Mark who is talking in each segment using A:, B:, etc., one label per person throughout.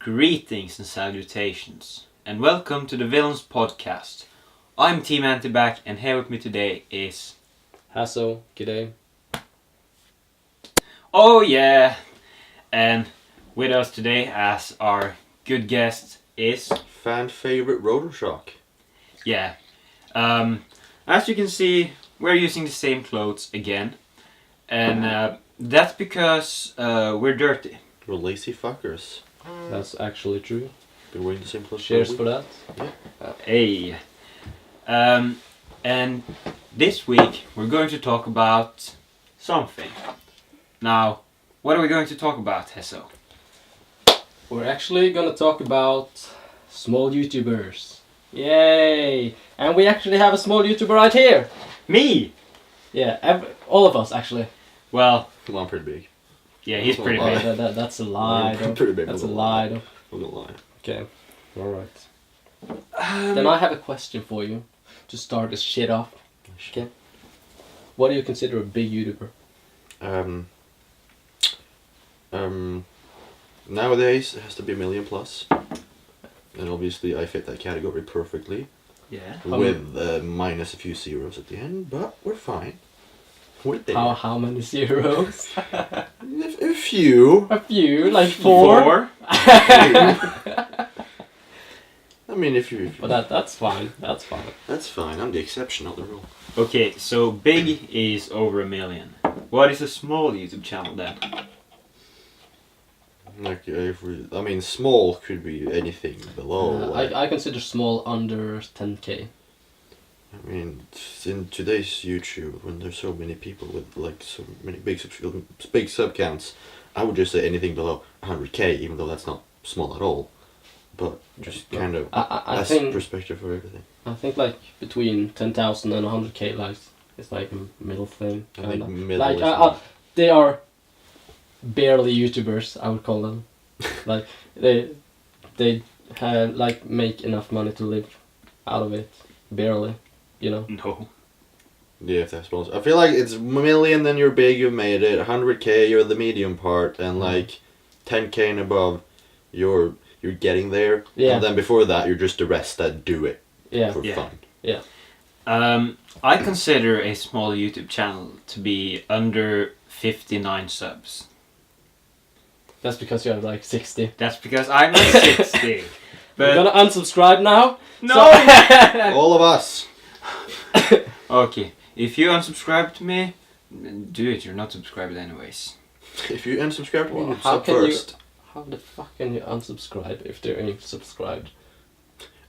A: Greetings and salutations, and welcome to the Villains Podcast. I'm Team Antibac, and here with me today is...
B: Hesos, g'day.
A: Oh yeah! And with us today as our good guest is...
C: Fan favorite Rodershock.
A: Yeah. As you can see, we're using the same clothes again. And that's because we're dirty.
C: We're lazy fuckers.
B: That's actually true.
C: Been wearing the same clothes.
B: Cheers for that.
C: Yeah.
A: Hey. And this week we're going to talk about something. Now, what are we going to talk about, Hesos?
B: We're actually gonna talk about small YouTubers. Yay! And we actually have a small YouTuber right here.
A: Me!
B: Yeah, all of us actually.
A: Well,
C: I'm pretty big.
A: yeah, he's pretty
B: Oh,
A: big.
B: that's a lie.
C: I'm pretty big.
B: That's a lie.
C: I'm gonna lie.
B: Okay. All right. Then I have a question for you to start this shit off. Okay. What do you consider a big YouTuber?
C: Nowadays it has to be 1 million plus, and obviously I fit that category perfectly.
A: Yeah.
C: With minus a few zeros at the end, but we're fine. We're there.
B: How many zeros?
C: A few.
B: A few, like 4.
C: I mean, if you.
B: But that's fine. That's fine.
C: That's fine. I'm the exception, not the rule.
A: Okay, so big is over 1 million. What is a small YouTube channel then?
C: Like, I mean, small could be anything below.
B: I consider small under 10k.
C: I mean, in today's YouTube, when there's so many people with like so many big sub counts, I would just say anything below 100k, even though that's not small at all. But just kind of
B: I
C: as
B: think
C: perspective for everything.
B: I think like between 10,000 and 100k likes is like a middle thing.
C: I think
B: Kinda.
C: middle
B: Like
C: is
B: they are barely YouTubers, I would call them. Like they have like make enough money to live out of it, barely, you know.
A: No.
C: yeah, if that's possible. I feel like it's 1 million, then you're big, you've made it. 100k, you're the medium part, and like 10k and above, you're getting there.
B: Yeah.
C: And then before that, you're just the rest that do it for
A: Yeah.
C: fun.
B: Yeah.
A: I consider a small YouTube channel to be under 59 subs.
B: That's because you have like 60.
A: That's because I'm at 60.
B: We're
A: But
B: gonna unsubscribe now.
A: no.
C: All of us.
A: Okay, if you unsubscribe to me, do it. You're not subscribed anyways.
C: If you unsubscribe to me,
B: Well,
C: you
B: how
C: sub
B: can
C: first.
B: How the fuck can you unsubscribe if they're ain't subscribed?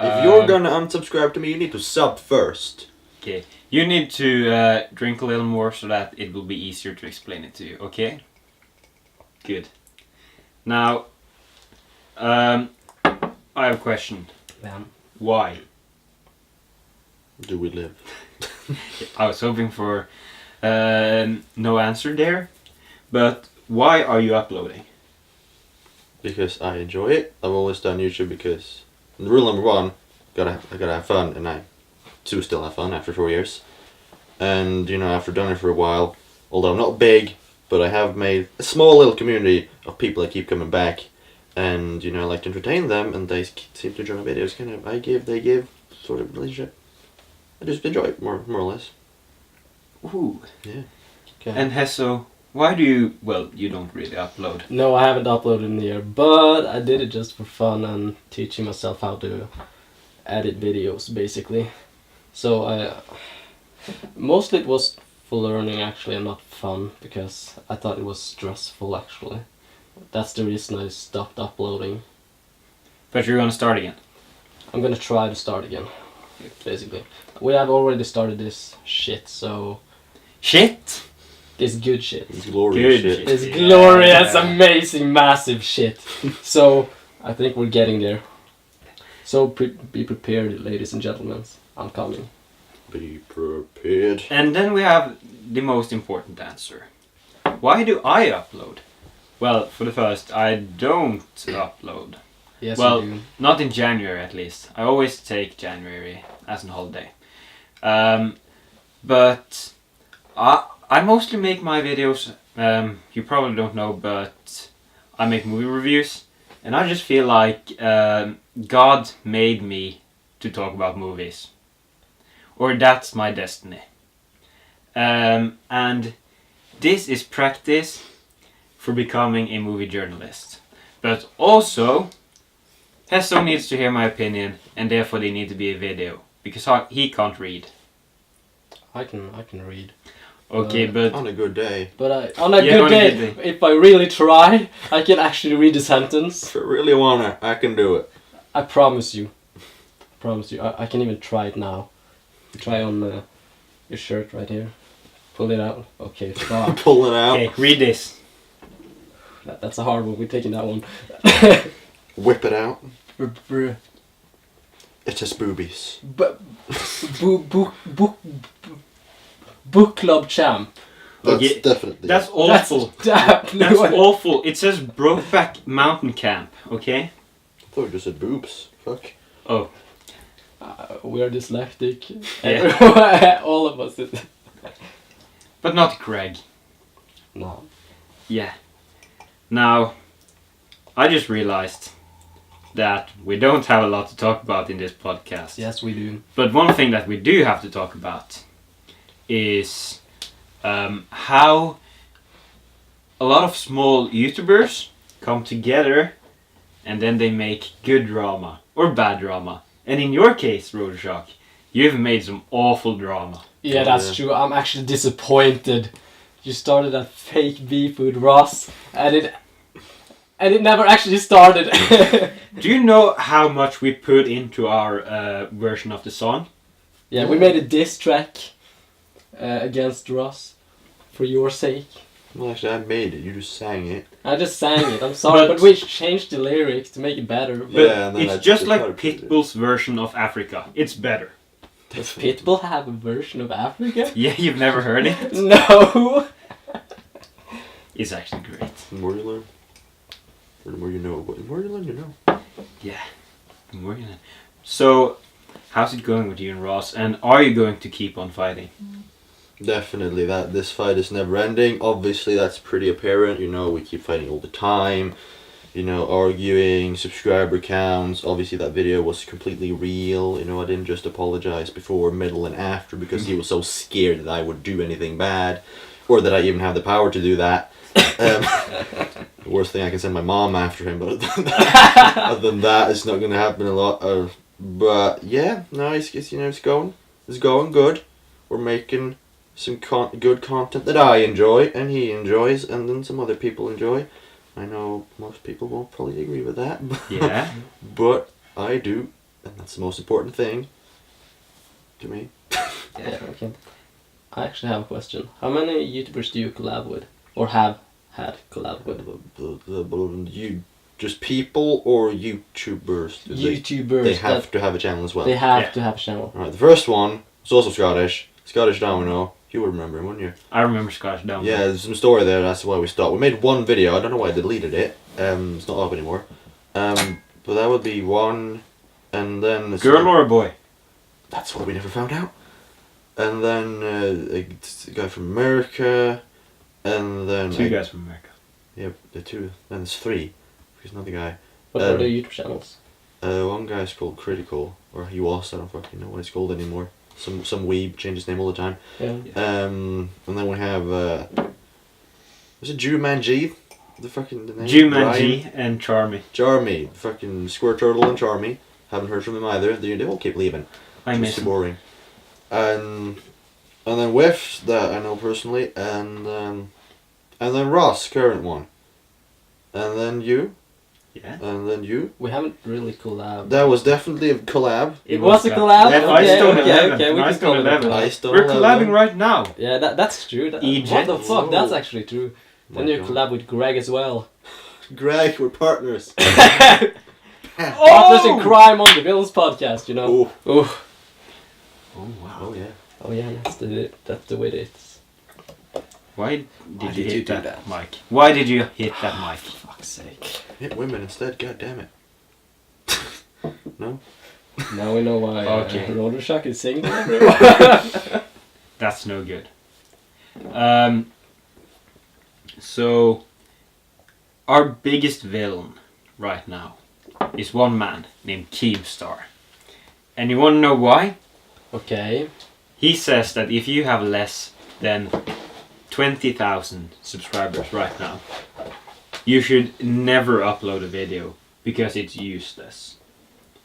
C: If you're gonna unsubscribe to me, you need to sub first.
A: Okay, you need to drink a little more so that it will be easier to explain it to you. Okay. Good. Now, I have a question.
B: Damn.
A: Why?
C: Do we live?
A: I was hoping for no answer there, but why are you uploading?
C: Because I enjoy it. I've always done YouTube because rule number 1, I gotta have fun, and I do still have fun after 4 years. And you know, after done it for a while, although not big, but I have made a small little community of people that keep coming back, and you know, I like to entertain them, and they seem to enjoy my videos. Kind of, I give, they give, sort of relationship. I just enjoy it more or less.
A: Ooh.
C: Yeah.
B: Okay.
A: And Hesos, why do you? Well, you don't really upload.
B: No, I haven't uploaded in a year, but I did it just for fun and teaching myself how to edit videos, basically. So mostly it was for learning actually, and not fun, because I thought it was stressful actually. That's the reason I stopped uploading.
A: But you're gonna start again.
B: I'm gonna try to start again, basically. We have already started this shit, so
A: Shit.
B: this good shit.
C: It's glorious
A: Good
C: shit.
A: shit.
B: It's glorious, amazing, massive shit. So I think we're getting there. So be prepared, ladies and gentlemen. I'm coming.
C: Be prepared.
A: And then we have the most important answer. Why do I upload? Well, for the first, I don't upload.
B: Yes,
A: Well,
B: you do.
A: not in January at least. I always take January as a holiday. But I mostly make my videos, you probably don't know, but I make movie reviews, And I just feel like God made me to talk about movies. Or that's my destiny. And this is practice for becoming a movie journalist. But also, Hesos needs to hear my opinion, and therefore they need to be a video. Because he can't read.
B: I can read.
A: Okay, but...
C: On a good day.
B: But on a good day, if I really try, I can actually read the sentence.
C: If I really wanna, I can do it.
B: I promise you. I can even try it now. Try on your shirt right here. Pull it out. Okay, stop.
C: Pull it out.
A: Okay, read this.
B: That's a hard one. We're taking that one.
C: Whip it out.
B: Book
C: It's just boobies.
B: club champ.
C: That's
A: Okay,
C: definitely.
A: That's awful.
B: That's
A: That's awful. It says Brokeback Mountain Camp, okay?
C: I thought it just said boobs. Fuck.
A: Oh.
B: We are dyslexic.
A: Yeah.
B: All of us.
A: But not Greg.
B: No.
A: Yeah. Now, I just realized that we don't have a lot to talk about in this podcast.
B: Yes, we do.
A: But one thing that we do have to talk about is how a lot of small YouTubers come together and then they make good drama or bad drama. And in your case, Rodershock, you've made some awful drama.
B: Yeah, that's true. I'm actually disappointed. You started a fake beef with Ross, and it never actually started.
A: Do you know how much we put into our version of the song?
B: Yeah, we made a diss track against Ross for your sake.
C: Well, actually, I made it. You just sang it.
B: I just sang it. I'm sorry, but we changed the lyrics to make it better.
A: But
C: Yeah, and then
A: it's just like
C: tried to put it.
A: Pitbull's version of Africa. It's better.
B: Does Pitbull have a version of Africa?
A: Yeah, you've never heard it?
B: No.
A: It's actually great.
C: The more you learn, or the more you know. But the more you learn, you know.
A: Yeah. We're gonna... So, how's it going with you and Ross? And are you going to keep on fighting?
C: Definitely, that this fight is never ending. Obviously, that's pretty apparent. You know, we keep fighting all the time. You know, arguing, subscriber counts. Obviously, that video was completely real. You know, I didn't just apologize before, middle, and after because he was so scared that I would do anything bad, or that I even have the power to do that. The worst thing, I can send my mom after him, but other than that, it's not going to happen a lot. But yeah, no, it's you know, it's going good. We're making some good content that I enjoy and he enjoys, and then some other people enjoy. I know most people won't probably agree with that.
A: Yeah.
C: But I do, and that's the most important thing to me.
B: Yeah, okay. I actually have a question. How many YouTubers do you collab with? Or have had collab with?
C: You just people or YouTubers?
B: YouTubers.
C: They have to have a channel as well.
B: They have to have a channel.
C: Alright, the first one was also Scottish. Scottish Domino. You would remember him, wouldn't you?
A: I remember Scottish Down.
C: Yeah, there's some story there, that's why we stopped. We made one video, I don't know why I deleted it. It's not up anymore. But that would be one, and then...
A: Girl or a boy?
C: That's what we never found out. And then a guy from America, and then...
A: Two guys from America.
C: Yeah, the two. Then there's three. There's another guy.
B: What are the YouTube channels?
C: One guy's called Critical, or he was, I don't fucking know what it's called anymore. Some weeb, change his name all the time.
B: Yeah.
C: And then we have was it Jumanji? The name?
A: Jumanji and Charmy.
C: Charmy, fucking Square Turtle and Charmy. Haven't heard from them either. They all keep leaving.
A: I miss
C: It's too
A: him.
C: boring. And then Whiff, that I know personally, and then Ross, current one. And then you.
A: Yeah.
C: And then you.
B: We haven't really collabed.
C: That was definitely a collab.
B: It was a collab?
A: Yeah,
B: Okay,
A: Stone
B: okay,
A: 11.
B: okay, we can
A: Stone
B: call it a
A: 11.
B: collab.
C: I still
A: We're
C: have
A: collabing
C: them.
A: right now.
B: Yeah, that's true. What
A: Egypt.
B: the fuck?
C: Whoa.
B: That's actually true. Then
C: My
B: you
C: God.
B: collab with Greg as well.
C: Greg, we're partners.
B: Partners in crime on the Villains podcast, you know.
C: Oh.
B: Oh.
A: Oh wow.
C: Oh yeah.
B: Oh yeah, that's the way it is.
A: Why
B: Why
A: did you
B: did you
A: hit
B: do
A: that,
B: that?
A: Mike? Why did you hit that mic?
B: Fuck's sake.
C: Hit women instead, god damn it. No?
B: Now we know why
A: Okay.
B: Rodershock is single, everyone.
A: That's no good. So, our biggest villain right now is one man named Keemstar. And you want to know why?
B: Okay.
A: He says that if you have less than 20,000 subscribers right now, you should never upload a video because it's useless.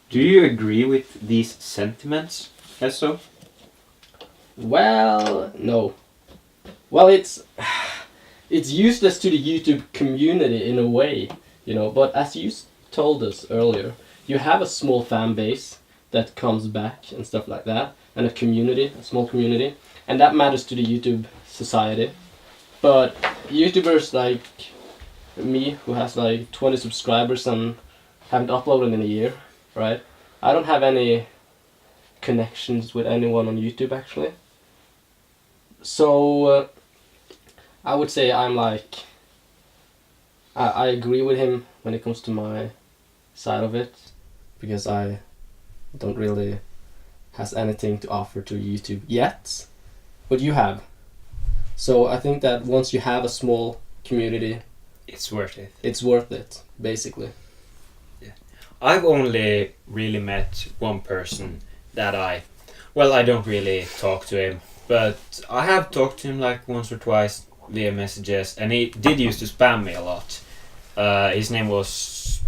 A: Do you agree with these sentiments, Heso?
B: Well, no. Well, it's useless to the YouTube community in a way, you know. But as you told us earlier, you have a small fan base that comes back and stuff like that, and a small community, and that matters to the YouTube society. But YouTubers like me, who has like 20 subscribers and haven't uploaded in a year, right? I don't have any connections with anyone on YouTube actually. So I would say I'm like, I agree with him when it comes to my side of it, because I don't really has anything to offer to YouTube yet, but you have. So I think that once you have a small community,
A: It's worth it.
B: it's worth it, basically.
A: I've only really met one person that I don't really talk to him, but I have talked to him like once or twice via messages, and he did used to spam me a lot. His name was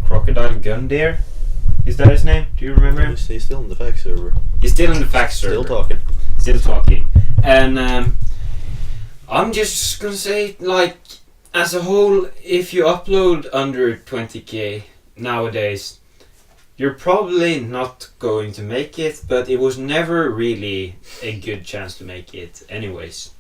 A: Crocodile Gundeer. Is that his name? Do you remember him?
C: He's still in the fact server.
A: He's still in the fact server.
C: Still talking.
A: Still talking. And I'm just gonna say, like, as a whole, if you upload under 20k nowadays, you're probably not going to make it, but it was never really a good chance to make it anyways.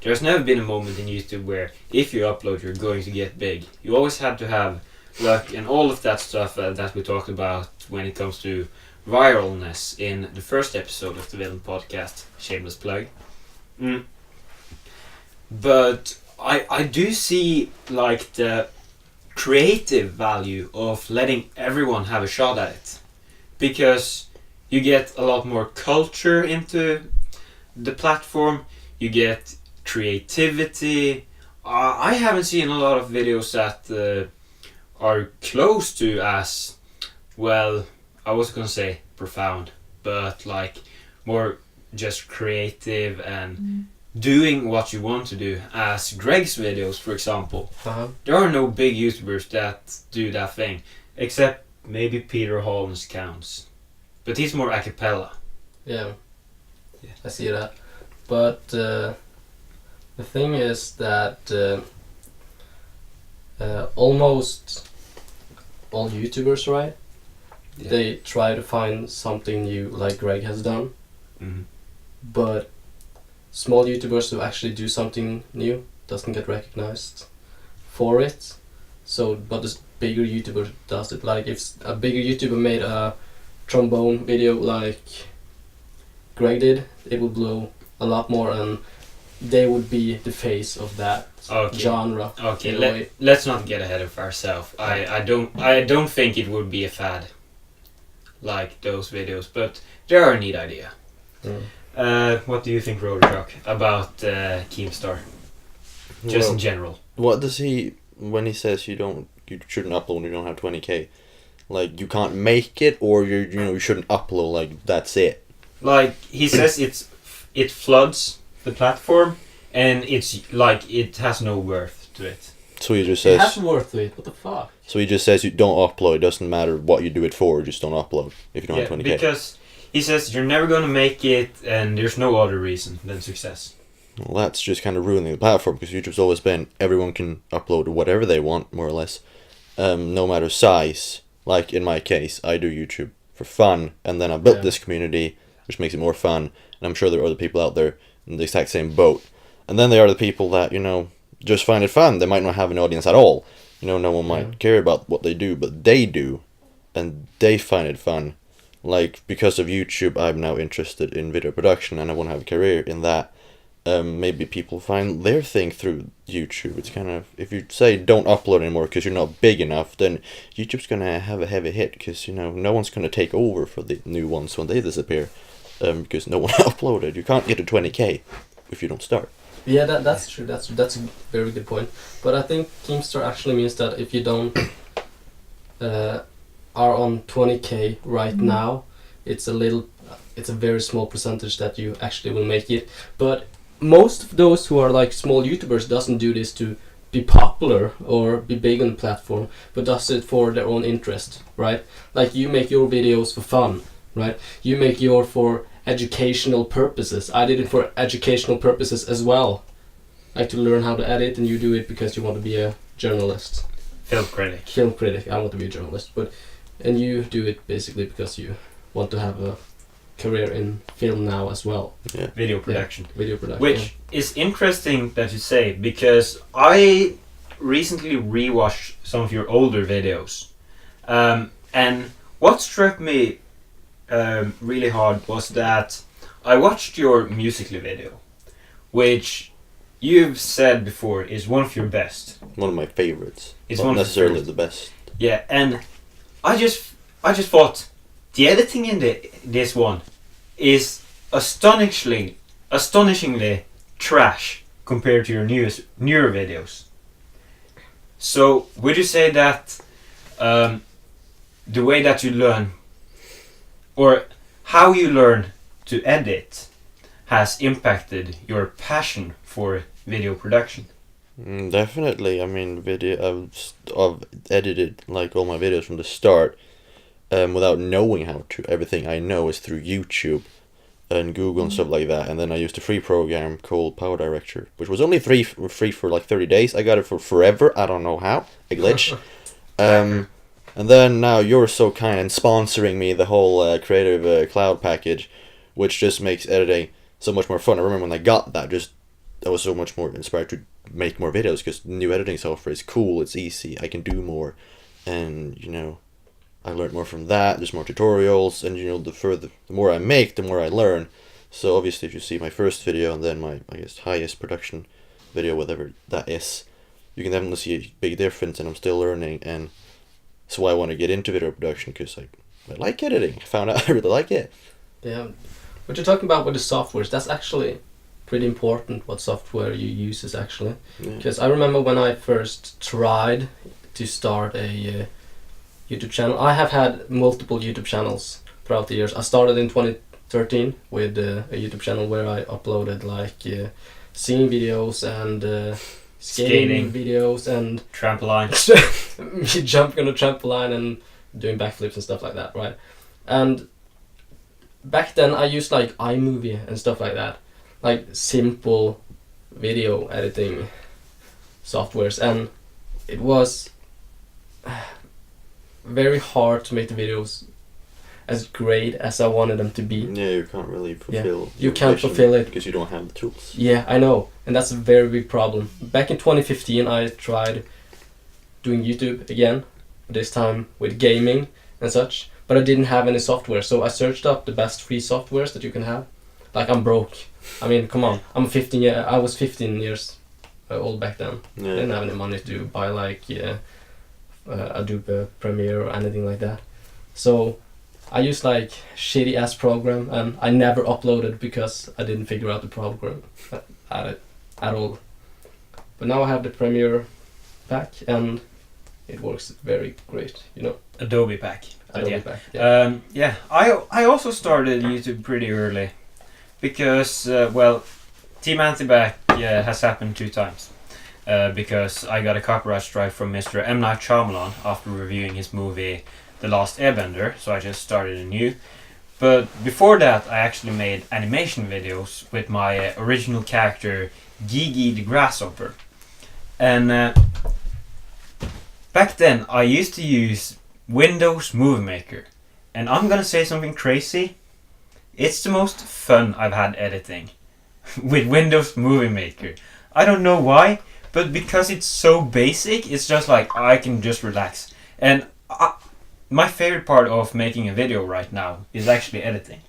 A: There's never been a moment in YouTube where if you upload you're going to get big. You always had to have luck and all of that stuff that we talked about when it comes to viralness in the first episode of the Villain Podcast. Shameless plug. But I do see like the creative value of letting everyone have a shot at it, because you get a lot more culture into the platform, you get creativity. I haven't seen a lot of videos that are close to as, well, I was gonna say profound, but like more just creative and doing what you want to do, as Greg's videos, for example. There are no big YouTubers that do that thing, except maybe Peter Holmes counts, but he's more a cappella.
B: Yeah, I see that. But the thing is that almost all YouTubers, right?
A: Yeah.
B: They try to find something new, like Greg has done. But small YouTubers who actually do something new doesn't get recognized for it. So, but this bigger YouTuber does it. Like if a bigger YouTuber made a trombone video like Greg did, it would blow a lot more, and they would be the face of that genre.
A: Okay, let's not get ahead of ourselves. I don't think it would be a fad like those videos, but they are a neat idea. What do you think, Rodershock, about Keemstar? Just in general.
C: What does he, when he says you shouldn't upload when you don't have 20k? Like you can't make it, or you shouldn't upload, like that's it.
A: Like he says it floods the platform, and it's like it has no worth to it.
C: So he just says
B: it has worth to it. What the fuck?
C: So he just says you don't upload. It doesn't matter what you do it for. Just don't upload if you don't have 20k.
A: Because he says you're never gonna make it, and there's no other reason than success.
C: Well, that's just kind of ruining the platform, because YouTube's always been everyone can upload whatever they want, more or less, no matter size. Like in my case, I do YouTube for fun, and then I built this community, which makes it more fun. And I'm sure there are other people out there in the exact same boat. And then there are the people that just find it fun. They might not have an audience at all. No one might care about what they do, but they do, and they find it fun. Like, because of YouTube, I'm now interested in video production, and I want to have a career in that. Maybe people find their thing through YouTube. It's kind of, if you say don't upload anymore because you're not big enough, then YouTube's gonna have a heavy hit, because no one's gonna take over for the new ones when they disappear, because no one uploaded. You can't get to 20k if you don't start.
B: Yeah, that's true. That's a very good point. But I think Keemstar actually means that if you don't are on 20K right now, it's a very small percentage that you actually will make it. But most of those who are like small YouTubers doesn't do this to be popular or be big on the platform, but does it for their own interest, right? Like you make your videos for fun, right? You make your for educational purposes. I did it for educational purposes as well, like to learn how to edit, and you do it because you want to be a journalist.
A: Film critic.
B: Film critic. I want to be a journalist, and you do it basically because you want to have a career in film now as well.
C: Yeah.
A: Video production.
B: Yeah, video production.
A: Which is interesting that you say, because I recently rewatched some of your older videos. And what struck me really hard was that I watched your Musical.ly video, which you've said before is one of your best.
C: One of my favorites.
A: It's
C: Not
A: one of
C: necessarily
A: the
C: the best.
A: Yeah, and I just thought the editing in this one is astonishingly trash compared to your newer videos. So would you say that the way that you learn, or how you learn to edit, has impacted your passion for video production?
C: Definitely. I mean, I've edited like all my videos from the start, without knowing how to. Everything I know is through YouTube and Google and stuff like that. And then I used a free program called Power Director, which was only free for like 30 days. I got it for forever. I don't know how. A glitch. And then now you're so kind and sponsoring me the whole Creative Cloud package, which just makes editing so much more fun. I remember when I got that, I was so much more inspired to make more videos, because new editing software is cool, it's easy, I can do more, and I learned more from that. There's more tutorials, and the more I make, the more I learn. So obviously, if you see my first video and then my, I guess, highest production video, whatever that is, you can definitely see a big difference, and I'm still learning, and that's why I want to get into video production, because I like editing. I found out I really like it.
B: Yeah, what you're talking about with the softwares, that's actually pretty important, what software you use is actually. Because I remember when I first tried to start a YouTube channel. I have had multiple YouTube channels throughout the years. I started in 2013 with a YouTube channel where I uploaded like singing videos and skating videos and
A: trampoline,
B: me jumping on a trampoline and doing backflips and stuff like that, right? And back then I used like iMovie and stuff like that, like simple video editing softwares, and it was very hard to make the videos as great as I wanted them to be.
C: Yeah, you can't really fulfill.
B: You can't fulfill it
C: because you don't have the tools.
B: Yeah, I know, and that's a very big problem. Back in 2015, I tried doing YouTube again, this time with gaming and such, but I didn't have any software, so I searched up the best free softwares that you can have. Like, I'm broke. I mean, come on, I was 15 years old back then.
C: Yeah.
B: I didn't have any money to buy like Adobe Premiere or anything like that. So I used like shitty ass program, and I never uploaded because I didn't figure out the program at all. But now I have the Premiere pack, and it works very great,
A: Adobe pack.
B: Adobe pack. Yeah.
A: I also started YouTube pretty early, because Team Antibac has happened 2 times. Because I got a copyright strike from Mr. M. Night Shyamalan after reviewing his movie The Last Airbender, so I just started anew. But before that, I actually made animation videos with my original character, Gigi the Grasshopper. And back then, I used to use Windows Movie Maker. And I'm gonna say something crazy. It's the most fun I've had editing with Windows Movie Maker. I don't know why, but because it's so basic, it's just like I can just relax. And my favorite part of making a video right now is actually editing.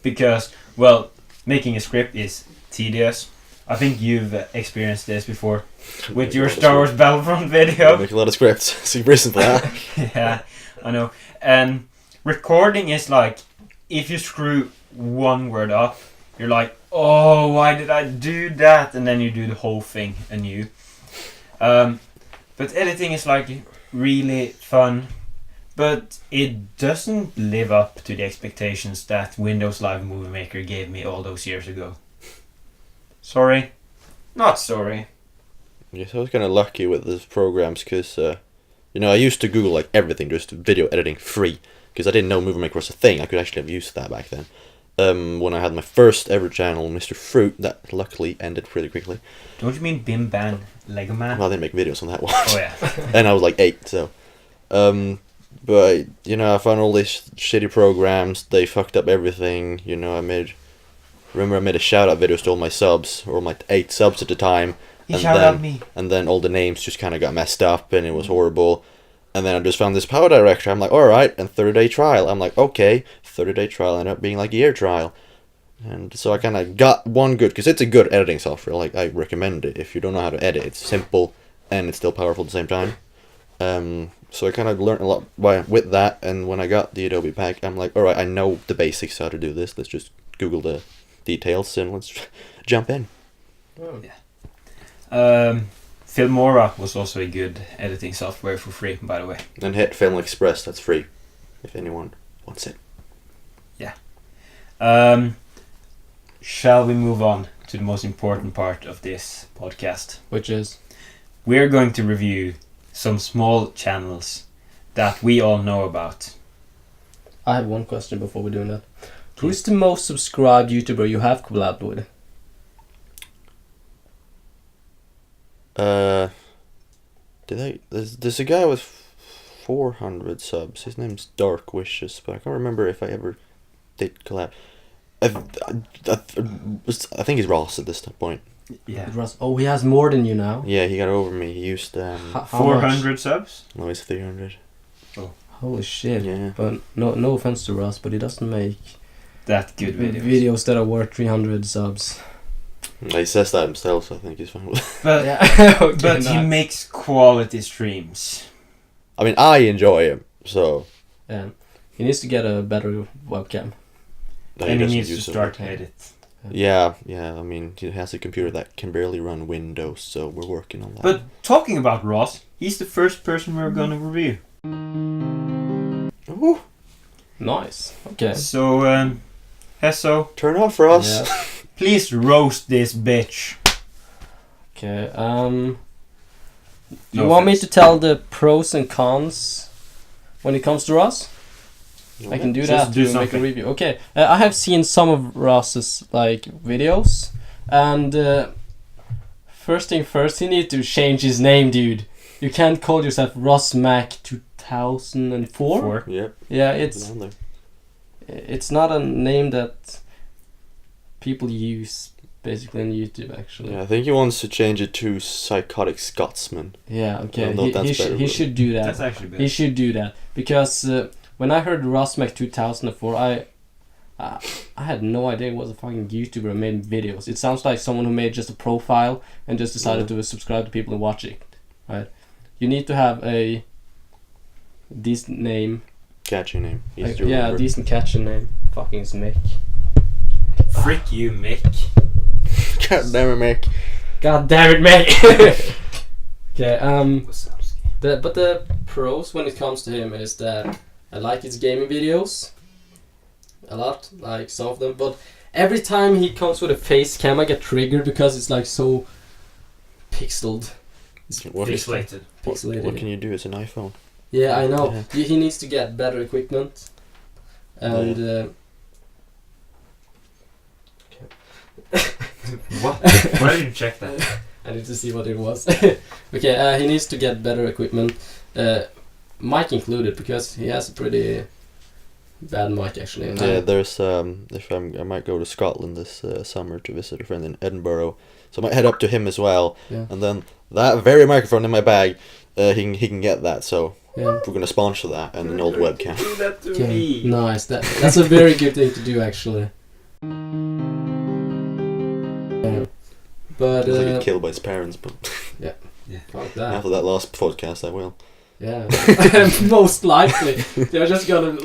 A: Because, making a script is tedious. I think you've experienced this before with your Star Wars Battlefront video.
C: I make a lot of scripts, so you're bracing for that.
A: Yeah, I know. And recording is like, if you screw one word up, you're like, oh, why did I do that? And then you do the whole thing anew. But editing is like really fun. But it doesn't live up to the expectations that Windows Live Movie Maker gave me all those years ago. Sorry. Not sorry.
C: Yes, I was kind of lucky with these programs because, I used to Google like everything, just video editing free, because I didn't know Movie Maker was a thing. I could actually have used that back then. When I had my first ever channel, Mr. Fruit, that luckily ended pretty quickly.
A: Don't you mean Bim Bam Lego Man?
C: Well, I didn't make videos on that one.
A: Oh yeah.
C: And I was like 8, so. But, I found all these shitty programs, they fucked up everything, I made a shout-out videos to all my subs, or my 8 subs at the time.
A: He shouted at me.
C: And then all the names just kind of got messed up, and it was horrible. And then I just found this power director, I'm like, alright, and 30-day trial. I'm like, okay, 30-day trial ended up being like a year trial. And so I kind of got one good, because it's a good editing software, like, I recommend it. If you don't know how to edit, it's simple, and it's still powerful at the same time. So I kind of learned a lot with that, and when I got the Adobe pack, I'm like, alright, I know the basics how to do this, let's just Google the details, and let's jump in.
A: Oh. Yeah. Filmora was also a good editing software for free, by the way.
C: And hit Film Express, that's free, if anyone wants it.
A: Yeah. Shall we move on to the most important part of this podcast?
B: Which is?
A: We're going to review some small channels that we all know about.
B: I have one question before we're doing that. Who is the most subscribed YouTuber you have collabed with?
C: There's a guy with 400 subs. His name's Dark Wishes, but I can't remember if I ever did collab. I think he's Ross at this point.
A: Yeah.
B: Oh, he has more than you now.
C: Yeah, he got over me. He used
A: 400 subs.
C: No, he's 300.
A: Oh,
B: holy shit!
C: Yeah.
B: But no offense to Ross, but he doesn't make
A: that good videos.
B: Videos that are worth 300 subs.
C: He says that himself, so I think he's fine with it.
A: But
B: yeah. Okay,
A: but he makes quality streams.
C: I mean, I enjoy him, so.
B: Yeah, he needs to get a better webcam.
A: And he needs to start edit.
C: Yeah. I mean, he has a computer that can barely run Windows, so we're working on that.
A: But talking about Ross, he's the first person we're gonna review.
C: Ooh.
B: Nice. Okay.
A: So, Heso,
C: turn off Ross.
B: Yeah.
A: Please roast this bitch.
B: Okay. You want me to tell the pros and cons when it comes to Ross? I can do that to make a review. Okay, I have seen some of Ross's videos, and first thing first, he needs to change his name, dude. You can't call yourself Ross Mac 2004.
C: Yep.
B: Yeah, it's not a name that people use basically on YouTube, actually.
C: Yeah, I think he wants to change it to Psychotic Scotsman.
B: Yeah, okay.
C: He
B: should do that.
A: That's actually better.
B: He should do that because. When I heard Rossmac 2004, I had no idea he was a fucking YouTuber and made videos. It sounds like someone who made just a profile and just decided to subscribe to people and watch it. Right? You need to have a decent name.
C: Catchy name.
B: Yeah, decent catchy name. Fucking Mick.
A: Frick you, Mick.
C: God damn it, Mick.
B: God damn it, Mick. Okay. But the pros when it comes to him is that I like his gaming videos a lot, like some of them, but every time he comes with a face cam I get triggered because it's so pixeled. It's
A: pixelated.
C: What can you do? It's an iPhone.
B: Yeah, I know. Yeah. He needs to get better equipment. And
A: What? Why did you check that?
B: I need to see what it was. Okay, he needs to get better equipment. Mic included, because he has a pretty bad mic actually.
C: Yeah, there's I might go to Scotland this summer to visit a friend in Edinburgh, so I might head up to him as well.
B: Yeah.
C: And then that very microphone in my bag, he can get that. So
B: yeah.
C: we're gonna sponsor that and an old webcam.
A: Do that to
B: Okay.
A: me.
B: Nice. That's a very good thing to do actually. Yeah. But
C: He's get killed by his parents, but
B: yeah. Fuck that.
C: after that last podcast, I will.
B: Yeah. Most likely, they're just gonna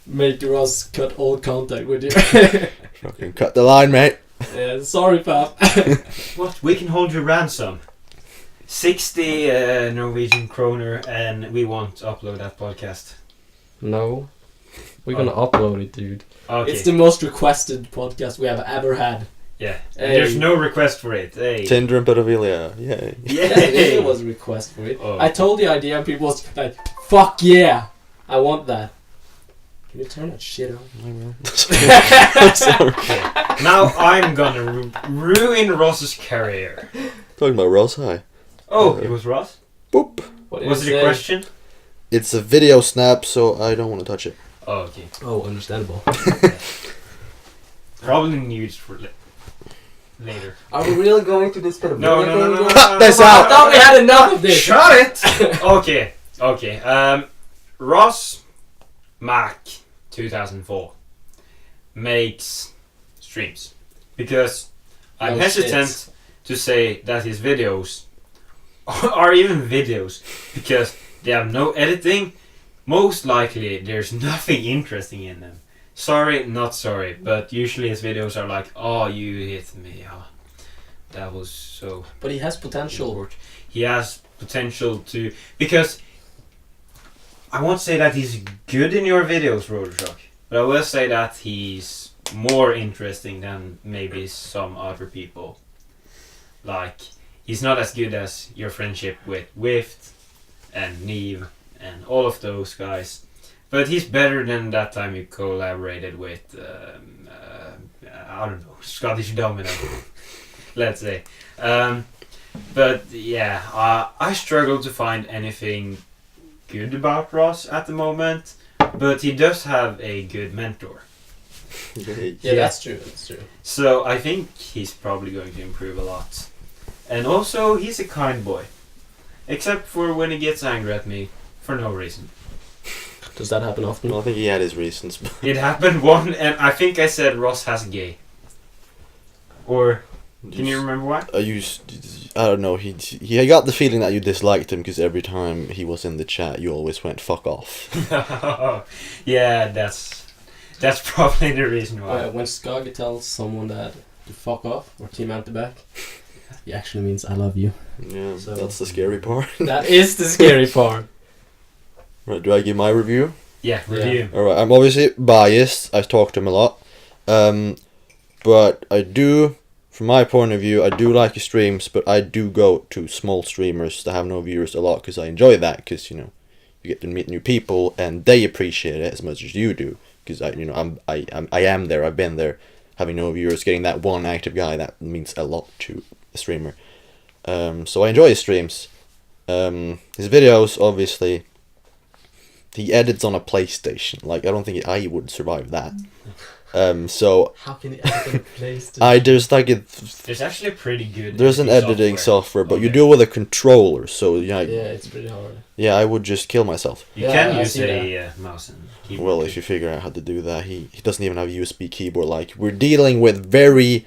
B: make Ross cut all contact with you.
C: Fucking cut the line, mate.
B: Yeah, sorry, pap.
A: What? We can hold your ransom. 60 Norwegian kroner, and we won't upload that podcast.
B: No. We're gonna upload it, dude.
A: Okay.
B: It's the most requested podcast we have ever had.
A: Yeah.
B: Hey.
A: There's no request for it. Hey.
C: Tinder and pedophilia. Yay.
B: It was a request for it.
A: Oh.
B: I told the idea and people was like, fuck yeah! I want that. Can you turn that shit on?
C: I will.
A: Okay. Now I'm gonna ruin Ross's career.
C: Talking about Ross, hi.
A: Oh, it was Ross?
C: Boop.
B: What did
A: Was
B: it
A: it a
B: say?
A: question?
C: It's a video snap, so I don't want to touch it.
A: Oh, okay.
B: Oh, understandable.
A: Probably news for later.
B: Are we really going to this pedophilia?
A: No.
C: Cut this
B: I
C: out!
B: thought we had enough of this!
A: Shut it! Okay. Ross Mac 2004 makes streams because I'm
B: Oh,
A: hesitant
B: shit.
A: to say that his videos are even videos because they have no editing. Most likely there's nothing interesting in them. Sorry, not sorry, but usually his videos are like, oh, you hit me, oh, that was so
B: But he has potential.
A: important. He has potential to, because I won't say that he's good in your videos, Rodershock, but I will say that he's more interesting than maybe some other people. Like, he's not as good as your friendship with Wift and Neve and all of those guys. But he's better than that time you collaborated with, I don't know, Scottish Domino, let's say. But yeah, I struggle to find anything good about Ross at the moment, but he does have a good mentor.
B: Yeah, that's true.
A: So I think he's probably going to improve a lot. And also, he's a kind boy. Except for when he gets angry at me for no reason.
B: Does that happen often?
C: Well, I think he had his reasons.
A: It happened one, and I think I said Ross has gay. Or, can you remember why?
C: I don't know. He got the feeling that you disliked him because every time he was in the chat, you always went "fuck off."
A: Yeah, that's probably the reason why.
B: When Skagi tells someone that to fuck off, or Team Antibac, he actually means I love you.
C: Yeah,
B: So-
C: that's the scary part.
B: That is the scary part.
C: Right, do I give my review?
A: Yeah, review.
C: Alright, I'm obviously biased. I've talked to him a lot. But I do, from my point of view, I do like his streams, but I do go to small streamers that have no viewers a lot because I enjoy that because, you know, you get to meet new people and they appreciate it as much as you do. Because I am there, I've been there, having no viewers, getting that one active guy, that means a lot to a streamer. So I enjoy his streams. His videos, obviously, he edits on a PlayStation. Like, I don't think I would survive that. So
B: How can he edit on a PlayStation?
C: there's like
A: There's actually pretty good.
C: there's an editing software, but you do it with a controller. So yeah,
B: it's pretty hard.
C: I would just kill myself.
A: You
B: Yeah,
A: can
B: I
A: use
B: see
A: a mouse and keyboard.
C: Well, if you figure out how to do that, he doesn't even have a USB keyboard. Like, we're dealing with very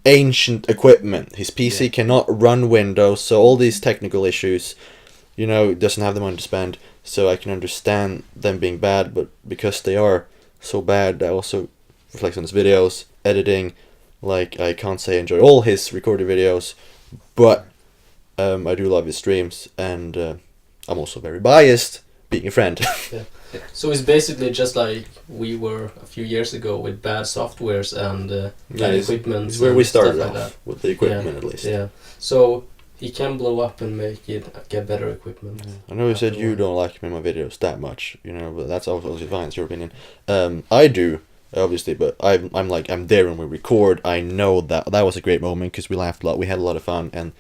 C: ancient equipment. His PC cannot run Windows, so all these technical issues, you know, doesn't have the money to spend. So I can understand them being bad, but because they are so bad, that also reflects on his videos, editing. Like, I can't say I enjoy all his recorded videos, but I do love his streams, and I'm also very biased, being a friend.
B: So it's basically just like we were a few years ago with bad softwares and bad equipment.
C: It's where we started
B: stuff
C: off,
B: like that.
C: with the equipment at least.
B: Yeah. So he can blow up and get better equipment.
C: I know you said you don't like him in my videos that much, you know, but that's obviously fine, it's your opinion. I do, obviously, but I'm there when we record. I know that was a great moment because we laughed a lot, we had a lot of fun, and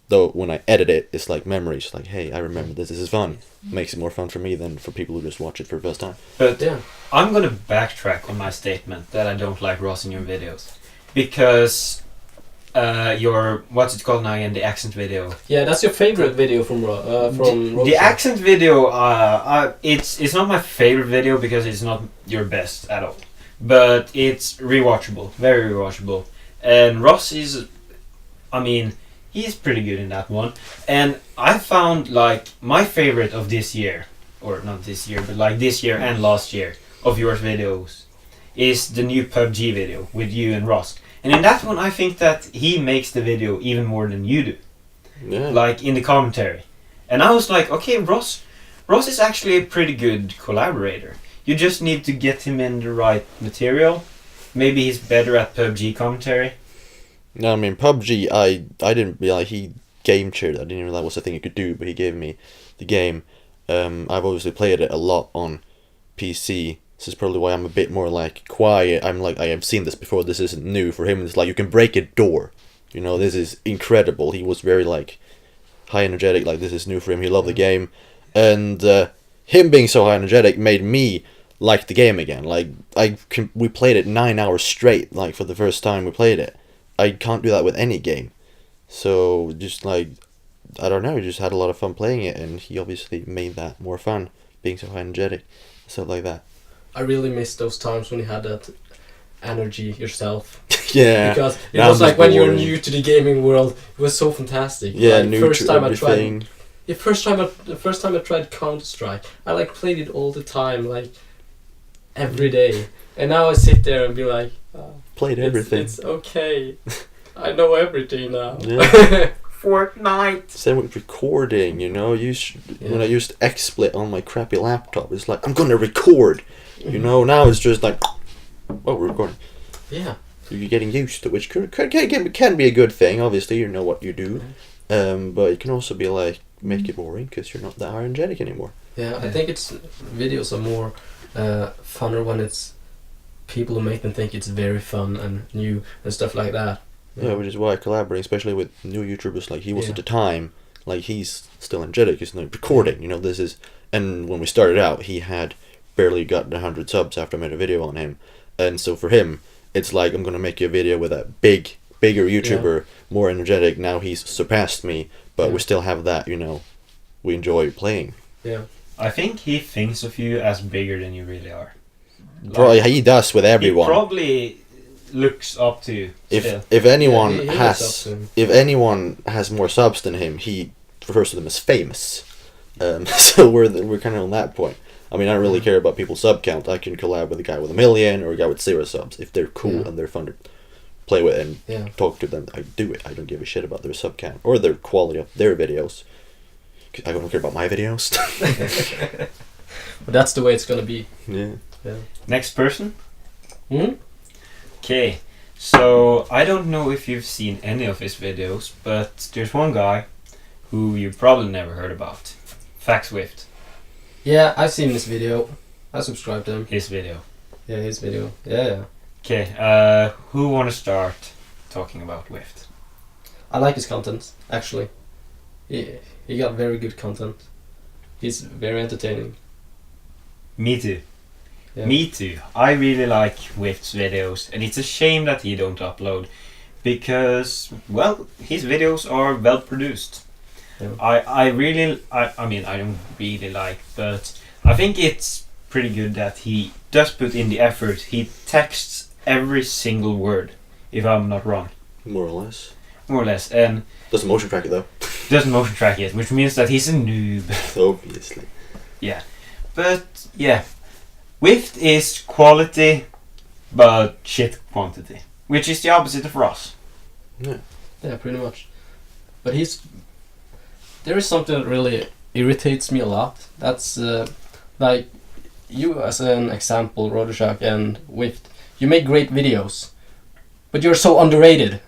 C: though when I edit it, it's like memories, like, hey, I remember this is fun. Makes it more fun for me than for people who just watch it for the first time.
A: But
B: Yeah.
A: I'm gonna backtrack on my statement that I don't like Ross in your videos. Because your, what's it called now again, the accent video.
B: Yeah, that's your favorite video from
A: The
B: Rodershock.
A: accent video, it's not my favorite video because it's not your best at all. But it's rewatchable, very rewatchable. And Ross is, I mean, he's pretty good in that one. And I found, like, my favorite of this year, or not this year, but like this year and last year, of your videos, is the new PUBG video with you and Ross. And in that one, I think that he makes the video even more than you do.
C: Yeah.
A: like in the commentary. And I was like, okay, Ross is actually a pretty good collaborator. You just need to get him in the right material. Maybe he's better at PUBG commentary.
C: No, I mean PUBG. I didn't realize he game shared. I didn't even realize that was a thing he could do, but he gave me the game. I've obviously played it a lot on PC. This is probably why I'm a bit more like quiet. I'm like, I have seen this before. This isn't new for him. It's like you can break a door. You know, this is incredible. He was very like high energetic. Like this is new for him. He loved the game, and him being so high energetic made me like the game again. Like we played it 9 hours straight. Like for the first time we played it. I can't do that with any game. So just like, I don't know, he just had a lot of fun playing it, and he obviously made that more fun, being so high energetic, stuff like that.
B: I really miss those times when you had that energy yourself.
C: Yeah.
B: Because it
C: now
B: was
C: I'm
B: like
C: just
B: when you were
C: boring.
B: new to the gaming world, it was so fantastic.
C: Yeah,
B: like,
C: new
B: first
C: to
B: time
C: everything.
B: the first time I tried Counter-Strike, I like played it all the time, like every day. And now I sit there and be like,
C: Played everything.
B: It's okay. I know everything now.
C: Yeah.
A: Fortnite.
C: Same with recording, you know. When I used XSplit on my crappy laptop, it's like, I'm gonna record. You know, now it's just like, oh, we're recording.
B: Yeah.
C: You're getting used to it, which can be a good thing. Obviously, you know what you do. But it can also be like, make it boring because you're not that energetic anymore.
B: Yeah, I think videos are more funner when it's people who make them think it's very fun and new and stuff like that.
C: Yeah, which is why collaborating, especially with new YouTubers like he was
B: Yeah.
C: at the time, like he's still energetic, he's like recording, you know, this is, and when we started out, he had barely gotten 100 subs after I made a video on him, and so for him, it's like, I'm gonna make you a video with a bigger YouTuber, more energetic, now he's surpassed me, but we still have that, you know, we enjoy playing.
B: Yeah.
A: I think he thinks of you as bigger than you really are.
C: Probably he does with everyone.
A: He probably looks up to you. Still.
C: If anyone
B: he looks
C: has
B: up to him.
C: if anyone has more subs than him, he refers to them as famous. So we're kind of on that point. I mean, I don't really care about people's sub count. I can collab with a guy with 1 million or a guy with 0 subs if they're cool and they're fun to play with and talk to them. I do it. I don't give a shit about their sub count or their quality of their videos. 'Cause I don't care about my videos.
B: But that's the way it's gonna be.
C: Yeah.
A: Next person.
B: Hmm?
A: Okay, so I don't know if you've seen any of his videos, but there's one guy who you probably never heard about. FaxWift.
B: Yeah, I've seen this video. I subscribed to him.
A: His video.
B: Yeah, his video. Yeah.
A: Okay, who wanna start talking about Wift?
B: I like his content, actually. He got very good content. He's very entertaining.
A: Me too.
B: Yeah.
A: Me too. I really like Wift's videos, and it's a shame that he don't upload, because, well, his videos are well produced.
B: Yeah.
A: I mean, I don't really like, but I think it's pretty good that he does put in the effort. He texts every single word, if I'm not wrong.
C: More or less.
A: More or less, and
C: Doesn't motion track it though.
A: doesn't motion track it, which means that he's a noob.
C: Obviously.
A: Yeah. But, yeah. Wift is quality, but shit quantity. Which is the opposite of Ross.
B: Yeah, pretty much. But there is something that really irritates me a lot. That's like you as an example, Rodershock and Wift. You make great videos, but you're so underrated.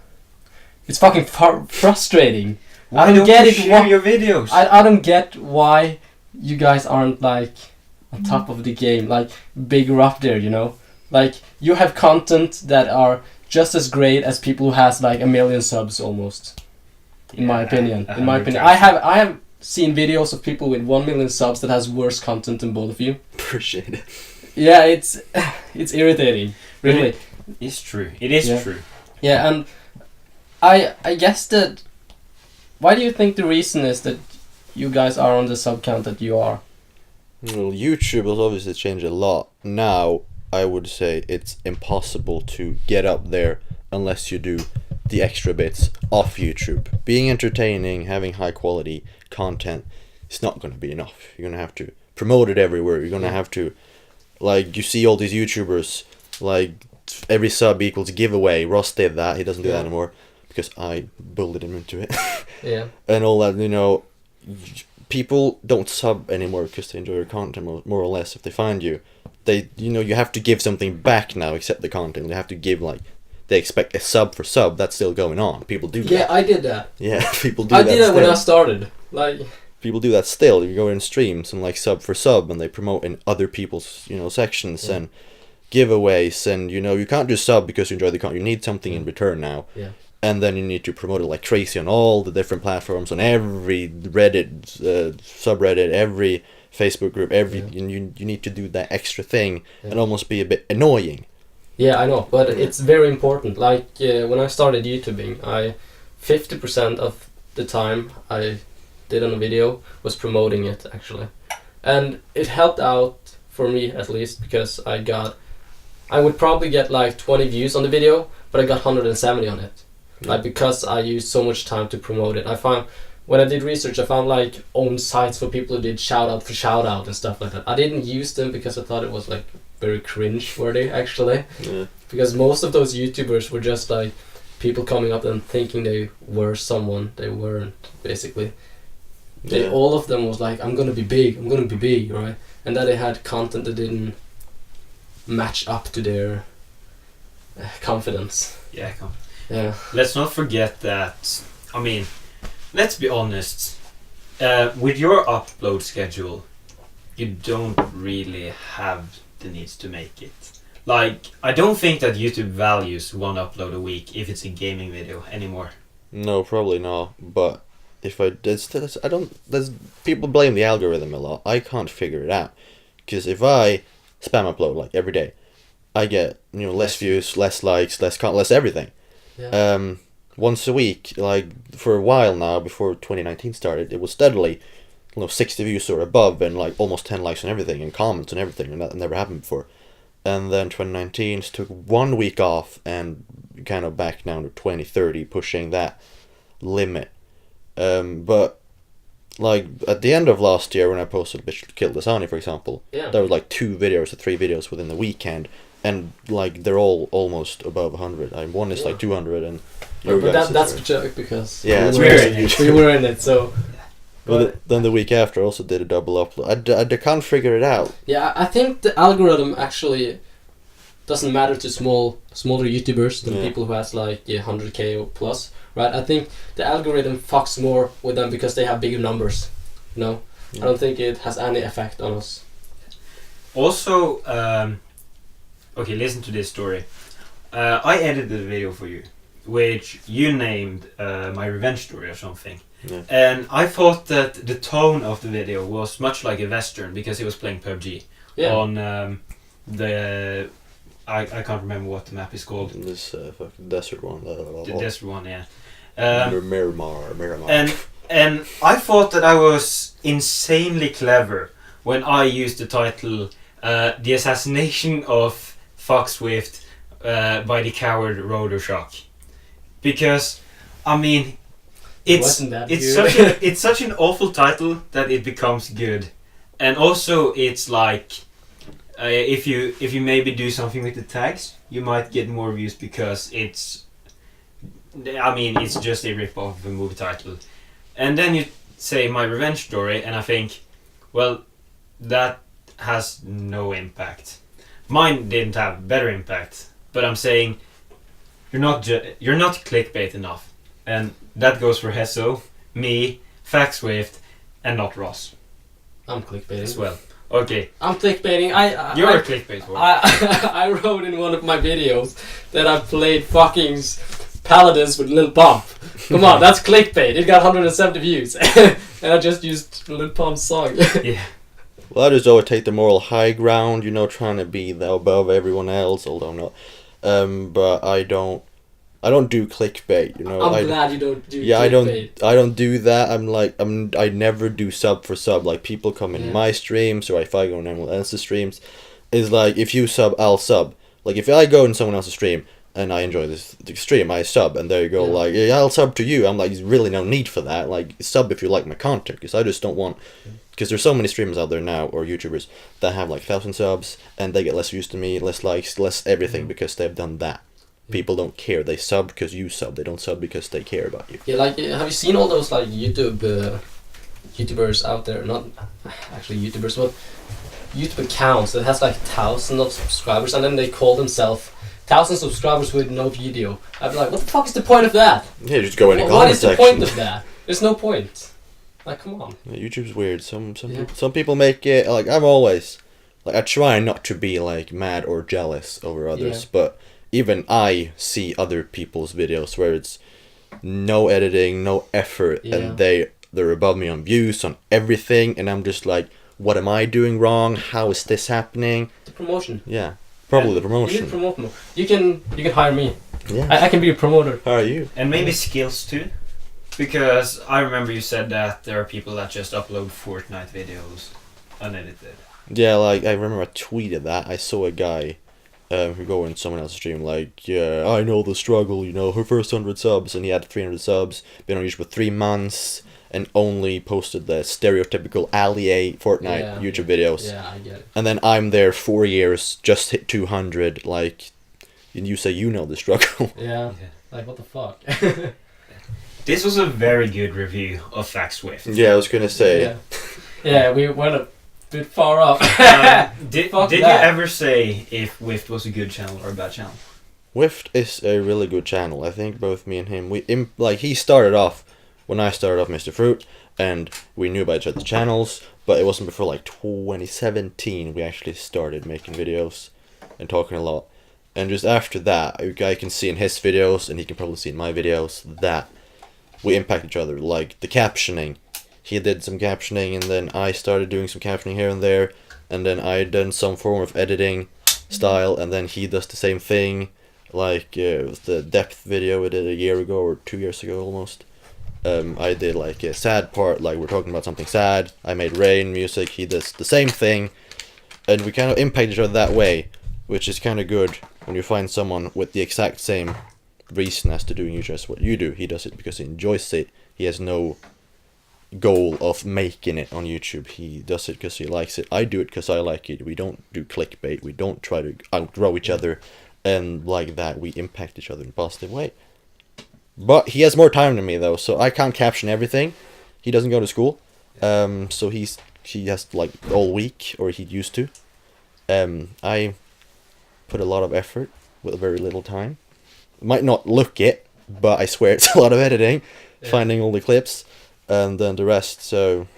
B: It's fucking frustrating.
A: Why
B: I don't
A: don't
B: get
A: you
B: it.
A: share your videos?
B: I don't get why you guys aren't like on top of the game, like bigger up there, you know? Like you have content that are just as great as people who has like 1 million subs almost. In my opinion. I have seen videos of people with 1 million subs that has worse content than both of you.
C: Appreciate it.
B: Yeah, it's irritating. Really.
A: It's true. It is true.
B: Yeah, and I guess that. Why do you think the reason is that you guys are on the sub count that you are?
C: Well, YouTube has obviously changed a lot. Now, I would say it's impossible to get up there unless you do the extra bits off YouTube. Being entertaining, having high quality content, it's not going to be enough. You're going to have to promote it everywhere. You're going to have to, like, you see all these YouTubers, like, every sub equals giveaway. Ross did that. He doesn't do that anymore. because I bullied him into it.
B: Yeah.
C: And all that, you know, people don't sub anymore because they enjoy your content more or less. If they find you, they, you know, you have to give something back now except the content. They have to give, like, they expect a sub for sub. That's still going on. People do that.
B: Yeah, I did that.
C: Yeah, people do
B: I
C: that.
B: did that
C: still.
B: when I started. Like,
C: People do that still. You go in streams and like sub for sub, and they promote in other people's, you know, sections and giveaways, and you know, you can't just sub because you enjoy the content. You need something in return now.
B: Yeah.
C: And then you need to promote it like crazy on all the different platforms, on every Reddit subreddit, every Facebook group, you need to do that extra thing and almost be a bit annoying.
B: yeah, I know, but it's very important. Like when I started YouTubing, 50% of the time I did on a video was promoting it actually, and it helped out for me at least because I would probably get like 20 views on the video, but I got 170 on it. Like because I used so much time to promote it. I found when I did research, I found like own sites for people who did shout out for shout out and stuff like that. I didn't use them because I thought it was like very cringe worthy actually.
C: Yeah.
B: Because most of those YouTubers were just like people coming up and thinking they were someone they weren't basically. All of them was like, I'm gonna be big, right? And then they had content that didn't match up to their confidence.
A: Yeah, come.
B: Yeah.
A: Let's not forget that, I mean, let's be honest, with your upload schedule, you don't really have the needs to make it. Like, I don't think that YouTube values one upload a week if it's a gaming video anymore.
C: No, probably not. But if I did, I don't. There's people blame the algorithm a lot. I can't figure it out because if I spam upload like every day, I get, you know, less views, less likes, less everything.
B: Yeah.
C: Once a week, like for a while now, before 2019 started, it was steadily, you know, 60 views or above, and like almost 10 likes on everything, and comments and everything, and that never happened before. And then 2019 took 1 week off, and kind of back down to 20, 30, pushing that limit. But like at the end of last year, when I posted Bitch Killed Lasagna, for example, there was like 2 videos or 3 videos within the weekend. And like they're all almost above 100. One is like 200, and
B: that's a joke because
C: we
B: were in it. So,
C: but then the week after, I also did a double upload. I can't figure it out.
B: Yeah, I think the algorithm actually doesn't matter to smaller YouTubers than people who has like 100k or plus, right? I think the algorithm fucks more with them because they have bigger numbers. You know, I don't think it has any effect on us.
A: Also, okay, listen to this story. I edited a video for you, which you named My Revenge Story or something.
C: Yeah.
A: And I thought that the tone of the video was much like a Western because he was playing PUBG on the... I can't remember what the map is called.
C: This fucking desert one.
A: The desert one, yeah.
C: Miramar.
A: And I thought that I was insanely clever when I used the title The Assassination of Fox Swift by the coward Rodershock, because I mean it's such an awful title that it becomes good, and also it's like if you maybe do something with the tags, you might get more views because it's just a rip off of a movie title, and then you say My Revenge Story, and I think, well, that has no impact. Mine didn't have better impact, but I'm saying you're not clickbait enough, and that goes for Hesos, me, Faxswift, and not Ross.
B: I'm clickbaiting
A: as well. Okay.
B: I'm clickbaiting.
A: You're a clickbait.
B: I wrote in one of my videos that I played fucking Paladins with Lil Pump. Come on, that's clickbait. It got 170 views, and I just used Lil Pump's song.
A: Yeah.
C: Well, I just always take the moral high ground, you know, trying to be above everyone else, although I'm not. But I don't do clickbait, you know.
B: I'm glad you don't do clickbait.
C: I don't do that. I never do sub for sub. Like, people come in my streams, or if I go in anyone else's streams, is like, if you sub, I'll sub. Like, if I go in someone else's stream and I enjoy the stream, I sub, and there you go. Like, I'll sub to you. I'm like, there's really no need for that. Like, sub if you like my content, because I just don't want. Because there's so many streamers out there now, or YouTubers, that have like 1,000 subs, and they get less views than me, less likes, less everything, because they've done that. people don't care. They sub because you sub. They don't sub because they care about you.
B: Yeah, like have you seen all those like YouTubers out there? Not actually YouTubers, but YouTube accounts that has like thousands of subscribers, and then they call themselves 1,000 subscribers with no video. I'd be like, what the fuck is the point of that?
C: Yeah, just go in the
B: What
C: comment
B: is the
C: section.
B: point of that? There's no point. Like, come on.
C: Yeah, YouTube's weird. Some
B: Yeah.
C: some people make it like I'm always like I try not to be like mad or jealous over others,
B: Yeah.
C: but even I see other people's videos where it's no editing, no effort,
B: Yeah.
C: and they're above me on views on everything, and I'm just like, what am I doing wrong? How is this happening?
B: The promotion.
C: Yeah, probably the
B: You need
C: promotion.
B: to promote more. You can hire me.
C: Yeah.
B: I can be a promoter.
C: How are you?
A: And maybe skills too. Because I remember you said that there are people that just upload Fortnite videos unedited.
C: Yeah, like I remember I tweeted that. I saw a guy who go in someone else's stream like, yeah, I know the struggle, you know, her first 100 subs, and he had 300 subs, been on YouTube for 3 months, and only posted the stereotypical Allie Fortnite
B: Yeah.
C: YouTube videos.
B: Yeah, I get it.
C: And then I'm there 4 years, just hit 200, like, and you say you know the struggle.
B: Yeah. Like, what the fuck?
A: This was a very good review of Fact Swift.
C: Yeah, I was gonna say.
B: Yeah. Yeah, we went a bit far off.
A: Did
B: Fuck
A: you
B: that.
A: ever say if Wift was a good channel or a bad channel?
C: Wift is a really good channel. I think both me and him, like he started off when I started off Mr. Fruit, and we knew about each other's channels, but it wasn't before like 2017 we actually started making videos and talking a lot. And just after that, I can see in his videos, and he can probably see in my videos, that we impact each other. Like the captioning, he did some captioning, and then I started doing some captioning here and there, and then I done some form of editing style, and then he does the same thing. Like the depth video we did a year ago or 2 years ago almost. I did like a sad part, like we're talking about something sad. I made rain music. He does the same thing, and we kind of impact each other that way, which is kind of good when you find someone with the exact same reason as to doing just what you do. He does it because he enjoys it. He has no goal of making it on YouTube. He does it because he likes it. I do it because I like it. We don't do clickbait. We don't try to outgrow each other, and like that we impact each other in a positive way. But he has more time than me though, so I can't caption everything. He doesn't go to school, so he has like all week, or he used to. I put a lot of effort with very little time. Might not look it, but I swear it's a lot of editing, finding all the clips, and then the rest. So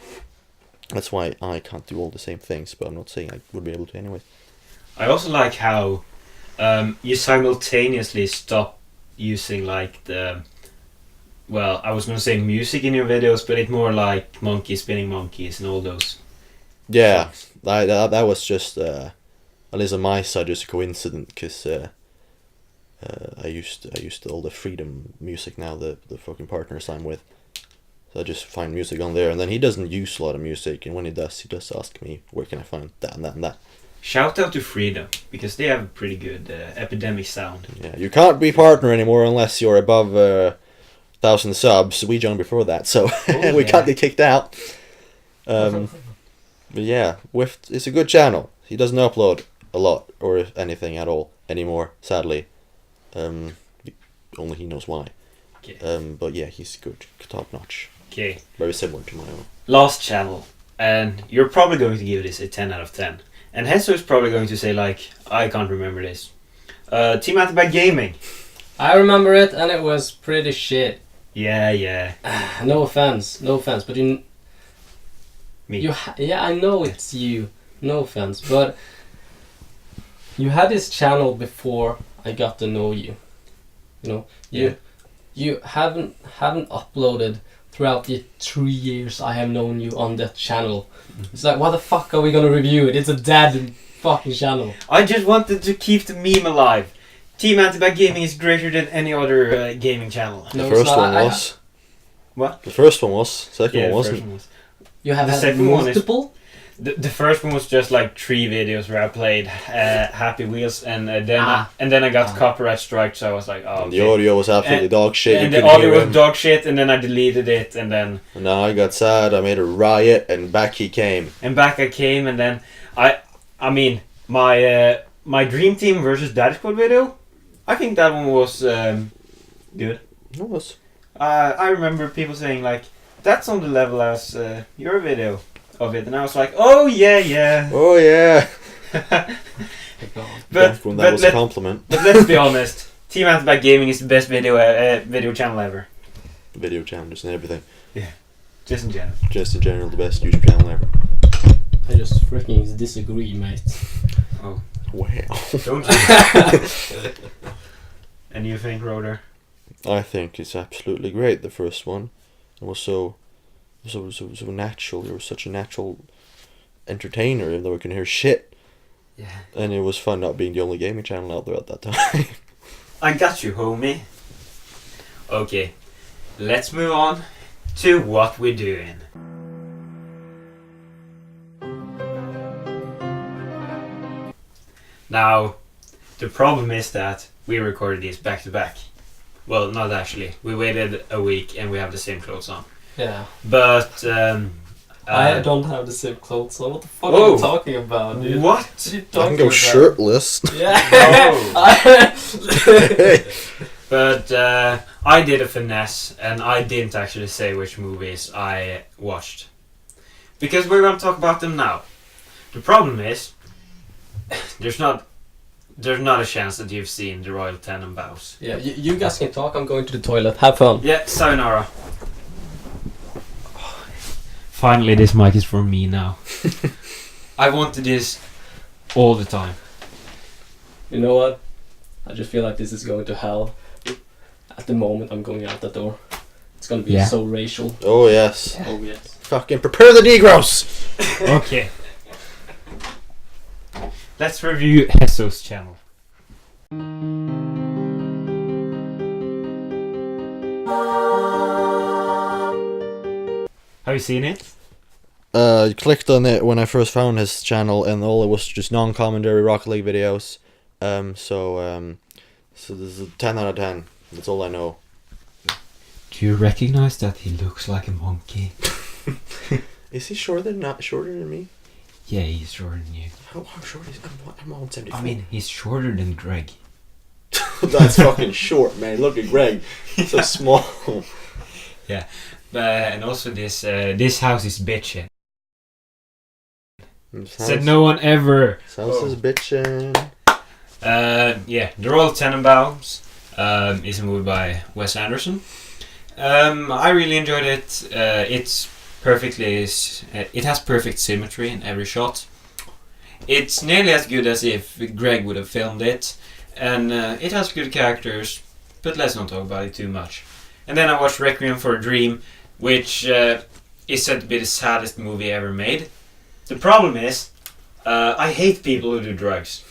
C: that's why I can't do all the same things, but I'm not saying I would be able to anyway.
A: I also like how you simultaneously stop using like the, well, I was gonna say music in your videos, but it's more like monkeys spinning monkeys and all those.
C: Yeah, that was just at least on my side, just a coincidence, because I used all the freedom music now, the fucking partners I'm with. So I just find music on there, and then he doesn't use a lot of music, and when he does ask me where can I find that and that and that.
A: Shout out to Freedom, because they have a pretty good epidemic sound.
C: Yeah, you can't be partner anymore unless you're above 1,000 subs. We joined before that, so we can't get kicked out. But yeah, Wift is a good channel. He doesn't upload a lot or anything at all anymore, sadly. Only he knows why.
A: Okay.
C: But yeah, he's good, top notch.
A: Okay.
C: Very similar to my own.
A: Last channel, and you're probably going to give this a 10 out of 10. And Hesos is probably going to say like, I can't remember this. Team Antibac Gaming.
B: I remember it, and it was pretty shit.
A: Yeah.
B: No offense, but
A: Me.
B: yeah, I know it's you. No offense, but you had this channel before I got to know you. You know, you haven't uploaded throughout the 3 years I have known you on that channel. It's like, why the fuck are we gonna review it? It's a dead fucking channel.
A: I just wanted to keep the meme alive. Team Antibac Gaming is greater than any other gaming channel.
C: The
B: No,
C: first
B: it's not.
C: one was.
A: What?
C: The first one was. Second one
A: the
C: wasn't.
A: first one was.
B: You have
A: The
B: had
A: second one is-
B: multiple?
A: The first one was just like 3 videos where I played Happy Wheels, and then I got copyright strike, so I was like, oh.
C: And the audio was absolutely dog shit.
A: And
C: you
A: the
C: couldn't
A: audio
C: hear
A: was
C: him.
A: dog shit, and then I deleted it, and then
C: And now I got sad. I made a riot, and back he came.
A: back I came, and then I mean my Dream Team versus Daddy Squad video I think that one was good.
C: It was.
A: I remember people saying like, "That's on the level as your video of it," and I was like, "Oh yeah."
C: Oh yeah.
A: But
C: That was a compliment.
A: But let's be honest, Team Antibac Gaming is the best video channel ever.
C: Video channel, just and everything.
A: Just in general.
C: Just in general, the best YouTube channel ever.
B: I just freaking disagree, mate.
A: Oh.
C: Wow.
A: Don't you? And you think, Roder?
C: I think it's absolutely great. The first one, it was so natural. You were such a natural entertainer, even though we can hear shit.
A: Yeah.
C: And it was fun not being the only gaming channel out there at that time.
A: I got you, homie. Okay, let's move on to what we're doing. Now, the problem is that we recorded these back to back. Well, not actually. We waited a week and we have the same clothes on.
B: Yeah.
A: But
B: I don't have the same clothes on. What the fuck
A: Oh.
B: are you talking about, dude?
A: What?
B: What are you
C: I can
B: talking
C: go
B: about?
C: shirtless.
B: Yeah.
A: But I did a finesse and I didn't actually say which movies I watched. Because we're going to talk about them now. The problem is, there's not a chance that you've seen the Royal Tenenbaums.
B: Yeah, you guys can talk. I'm going to the toilet. Have fun.
A: Yeah, sayonara. Finally, this mic is for me now. I wanted this all the time.
B: You know what? I just feel like this is going to hell. At the moment, I'm going out the door. It's gonna be so racial.
C: Oh yes.
B: Oh yes.
C: Fucking prepare the Negroes.
A: Okay. Let's review Hesos channel. Have you seen it?
C: I clicked on it when I first found his channel, and all it was just non-commentary Rocket League videos. So this is a 10 out of 10. That's all I know.
A: Do you recognize that he looks like a monkey?
C: Is he shorter than me?
A: Yeah, he's shorter than you.
C: How short is I'm 174.
A: I mean, he's shorter than Greg.
C: That's fucking short, man. Look at Greg. So small.
A: Yeah, and also this house is bitchin'. Said no one ever.
C: This house is bitchin'.
A: Yeah, The Royal Tenenbaums is a movie by Wes Anderson. I really enjoyed it. It has perfect symmetry in every shot. It's nearly as good as if Greg would have filmed it, and it has good characters, but let's not talk about it too much. And then I watched Requiem for a Dream, which is said to be the saddest movie ever made. The problem is, I hate people who do drugs,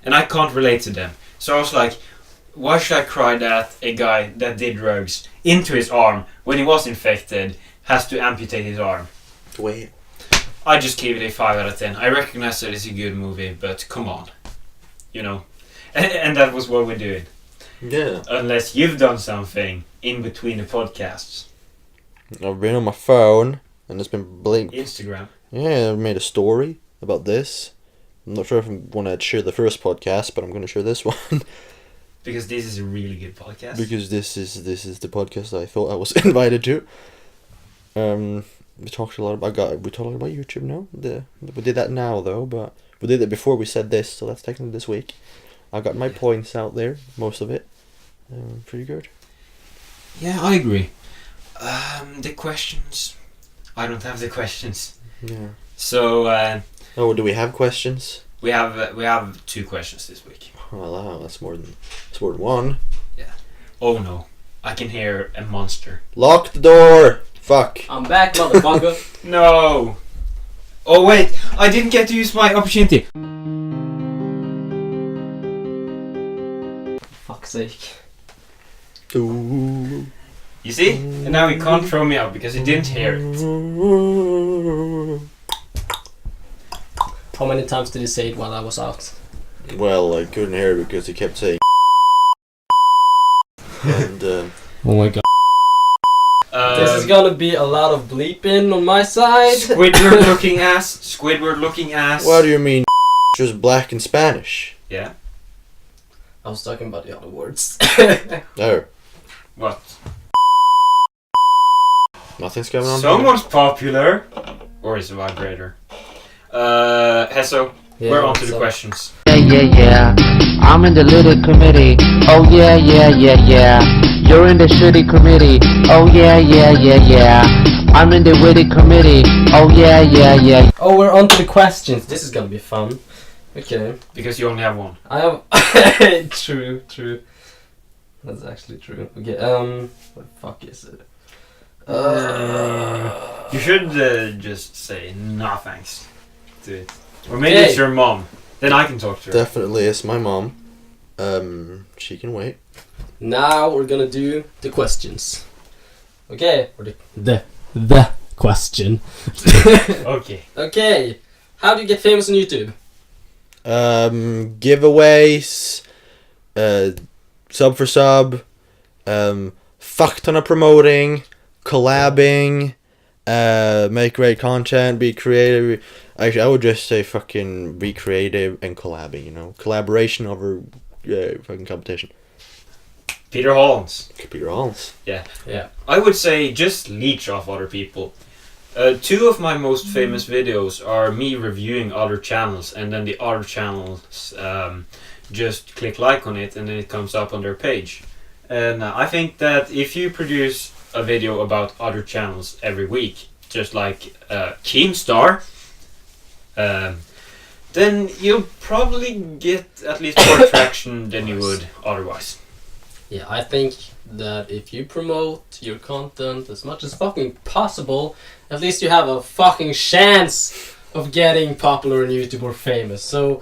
A: and I can't relate to them. So I was like, why should I cry that a guy that did drugs into his arm when he was infected has to amputate his arm?
C: Wait.
A: I just gave it a 5 out of 10. I recognize that it's a good movie, but come on. You know. And that was what we're doing.
C: Yeah.
A: Unless you've done something in between the podcasts.
C: I've been on my phone, and it's been
A: Instagram.
C: Yeah, I made a story about this. I'm not sure if I want to share the first podcast, but I'm going to share this one.
A: Because this is a really good podcast.
C: Because this is the podcast I thought I was invited to. We talked a lot about YouTube now. We did that now though, but we did it before we said this, so that's technically this week. I got my points out there, most of it. Pretty good.
A: Yeah, I agree. The questions. I don't have the questions.
C: Yeah.
A: So.
C: Oh, do we have questions?
A: We have 2 questions this week.
C: Wow, that's more than one.
A: Yeah. Oh no, I can hear a monster.
C: Lock the door. Fuck.
B: I'm back, motherfucker.
A: No. Oh wait, I didn't get to use my opportunity.
B: Fuck's sake.
C: Ooh.
A: You see? And now he can't throw me out because he didn't hear it.
B: How many times did he say it while I was out?
C: Well, I couldn't hear it because he kept saying and
B: Oh my god. This is gonna be a lot of bleeping on my side.
A: Squidward looking ass. Squidward looking ass.
C: what do you mean just black in Spanish?
A: Yeah.
B: I was talking about the other words.
C: There.
A: What?
C: Nothing's going on.
A: Someone's popular. Or is a vibrator. Heso,
B: Yeah,
A: we're on to the
B: so-
A: questions.
D: Yeah. I'm in the little committee. Oh yeah. You're in the shitty committee. Oh yeah. I'm in the witty committee. Oh yeah.
B: Oh, we're on to the questions. This is gonna be fun. Okay.
A: Because you only have one.
B: I have... True. That's actually true. Okay, what the fuck is it?
A: You should just say no thanks to it. Or maybe
B: Okay.
A: it's your mom. Then I can talk to her.
C: Definitely, it's my mom. She can wait.
B: Now we're gonna do the questions. Okay, or the question.
A: Okay.
B: Okay, how do you get famous on YouTube?
C: Giveaways, sub for sub, fuck ton of promoting, collabing, make great content, be creative. Actually, I would just say fucking be creative and collabing, you know? Collaboration over fucking competition.
A: Peter Hollins.
C: Peter Hollins.
B: Yeah.
A: I would say just leech off other people. 2 of my most famous videos are me reviewing other channels, and then the other channels just click like on it and then it comes up on their page. And I think that if you produce a video about other channels every week, just like Keemstar, then you'll probably get at least more traction than you would otherwise.
B: Yeah, I think that if you promote your content as much as fucking possible, at least you have a fucking chance of getting popular on YouTube or famous. So,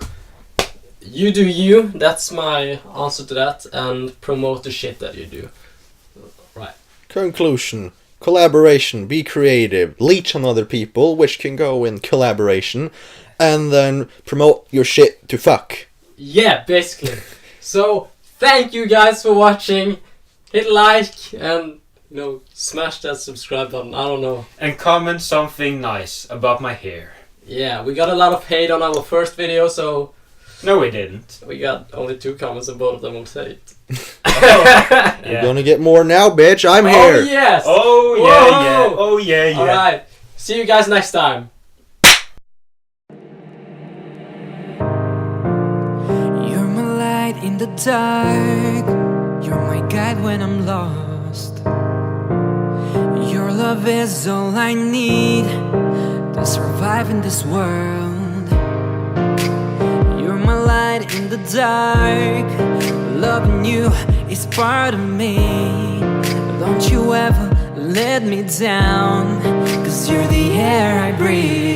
B: you do you, that's my answer to that, and promote the shit that you do. Right.
C: Conclusion. Collaboration, be creative, leech on other people, which can go in collaboration, and then promote your shit to fuck.
B: Yeah, basically. So, thank you guys for watching. Hit like and, smash that subscribe button. I don't know.
A: And comment something nice about my hair.
B: Yeah, we got a lot of hate on our first video, so
A: No, we didn't.
B: we got only 2 comments and both of them was hate.
C: You're gonna get more now, bitch. I'm
B: Oh,
C: here.
B: yes!
A: Oh
B: Whoa!
A: yeah. Oh yeah.
B: Alright, see you guys next time.
E: You're my light in the dark. You're my guide when I'm lost. Your love is all I need to survive in this world. You're my light in the dark. Loving you is part of me. Don't you ever let me down, 'cause you're the air I breathe.